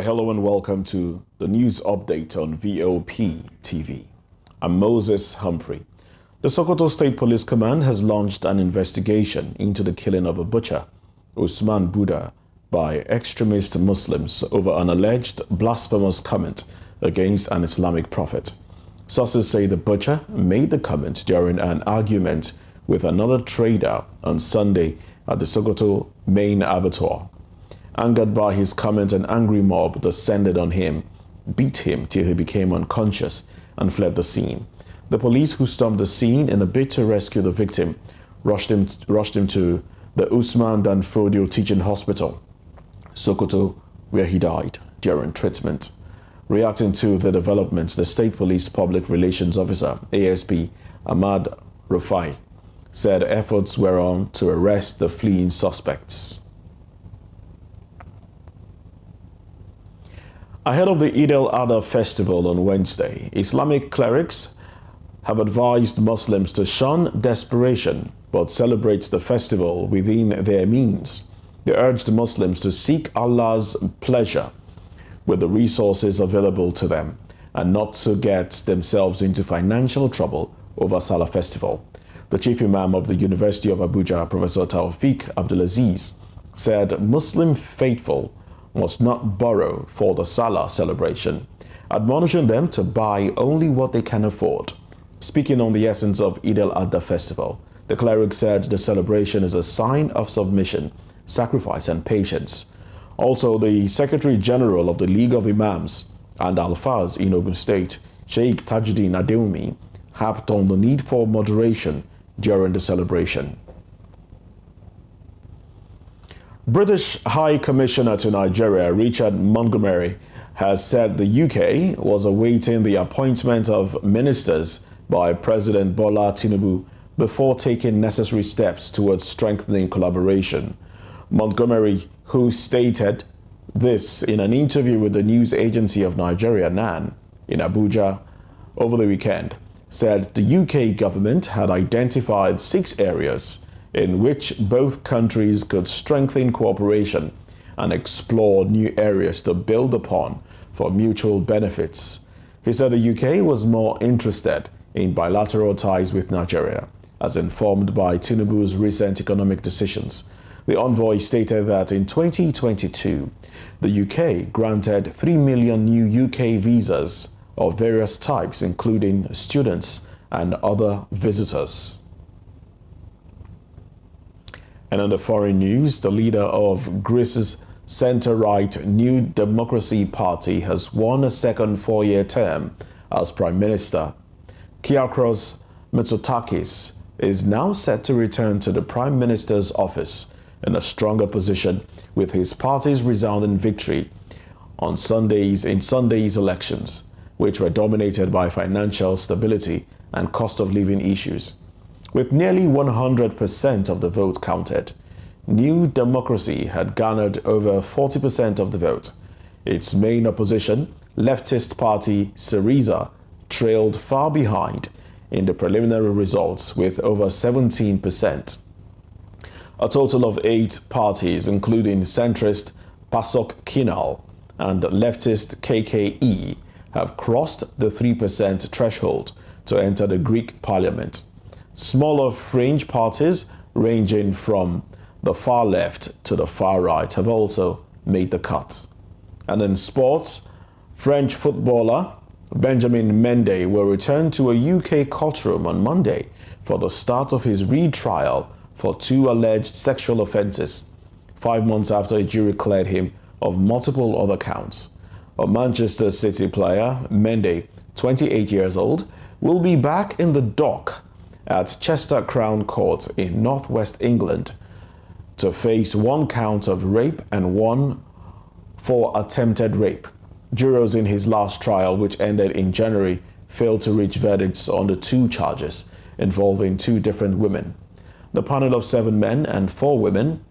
Hello and welcome to the news update on VOP TV. I'm Moses Humphrey. The Sokoto State Police Command has launched an investigation into the killing of a butcher, Usman Buddha, by extremist Muslims over an alleged blasphemous comment against an Islamic prophet. Sources say the butcher made the comment during an argument with another trader on Sunday at the Sokoto main abattoir. Angered by his comment, an angry mob descended on him, beat him till he became unconscious, and fled the scene. The police, who stormed the scene in a bid to rescue the victim, rushed him to the Usman Danfodio Teaching Hospital, Sokoto, where he died during treatment. Reacting to the developments, the State Police Public Relations Officer, ASP Ahmad Rufai, said efforts were on to arrest the fleeing suspects. Ahead of the Eid al-Adha festival on Wednesday, Islamic clerics have advised Muslims to shun desperation but celebrate the festival within their means. They urged Muslims to seek Allah's pleasure with the resources available to them and not to get themselves into financial trouble over Salah festival. The chief imam of the University of Abuja, Professor Taufik Abdulaziz, said Muslim faithful must not borrow for the Salah celebration, admonishing them to buy only what they can afford. Speaking on the essence of Eid al-Adha festival, the cleric said the celebration is a sign of submission, sacrifice, and patience. Also, the Secretary General of the League of Imams and Alfaz in Ogun State, Sheikh Tajuddin Adeumi, harped on the need for moderation during the celebration. British High Commissioner to Nigeria, Richard Montgomery, has said the UK was awaiting the appointment of ministers by President Bola Tinubu before taking necessary steps towards strengthening collaboration. Montgomery, who stated this in an interview with the news agency of Nigeria, NAN, in Abuja over the weekend, said the UK government had identified 6 areas in which both countries could strengthen cooperation and explore new areas to build upon for mutual benefits. He said the UK was more interested in bilateral ties with Nigeria, as informed by Tinubu's recent economic decisions. The envoy stated that in 2022, the UK granted 3 million new UK visas of various types, including students and other visitors. And on the foreign news, the leader of Greece's center-right New Democracy Party has won a second 4-year term as Prime Minister. Kyriakos Mitsotakis is now set to return to the Prime Minister's office in a stronger position with his party's resounding victory on Sunday's elections, which were dominated by financial stability and cost of living issues. With nearly 100% of the vote counted, New Democracy had garnered over 40% of the vote. Its main opposition, leftist party Syriza, trailed far behind in the preliminary results with over 17%. A total of 8 parties, including centrist PASOK Kinal and leftist KKE, have crossed the 3% threshold to enter the Greek parliament. Smaller fringe parties ranging from the far left to the far right have also made the cut. And in sports, French footballer Benjamin Mendy will return to a UK courtroom on Monday for the start of his retrial for 2 alleged sexual offences, 5 months after a jury cleared him of multiple other counts. A Manchester City player, Mendy, 28 years old, will be back in the dock at Chester Crown Court in northwest England to face 1 count of rape and 1 for attempted rape. Jurors in his last trial, which ended in January, failed to reach verdicts on the 2 charges involving 2 different women. The panel of 7 men and 4 women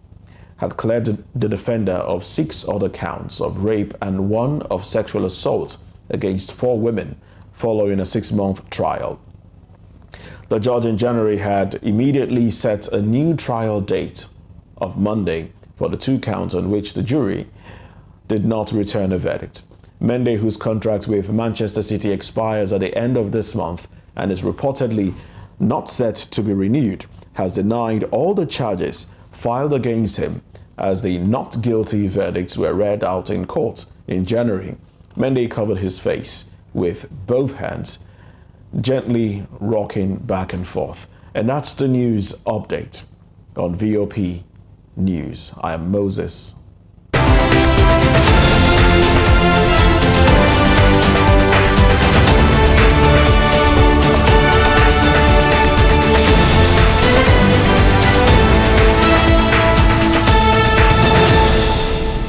had cleared the defender of 6 other counts of rape and 1 of sexual assault against 4 women following a 6-month trial. The judge in January had immediately set a new trial date of Monday for the 2 counts on which the jury did not return a verdict. Mendy, whose contract with Manchester City expires at the end of this month and is reportedly not set to be renewed, has denied all the charges filed against him as the not guilty verdicts were read out in court in January. Mendy covered his face with both hands, gently rocking back and forth. And that's the news update on VOP News. I am Moses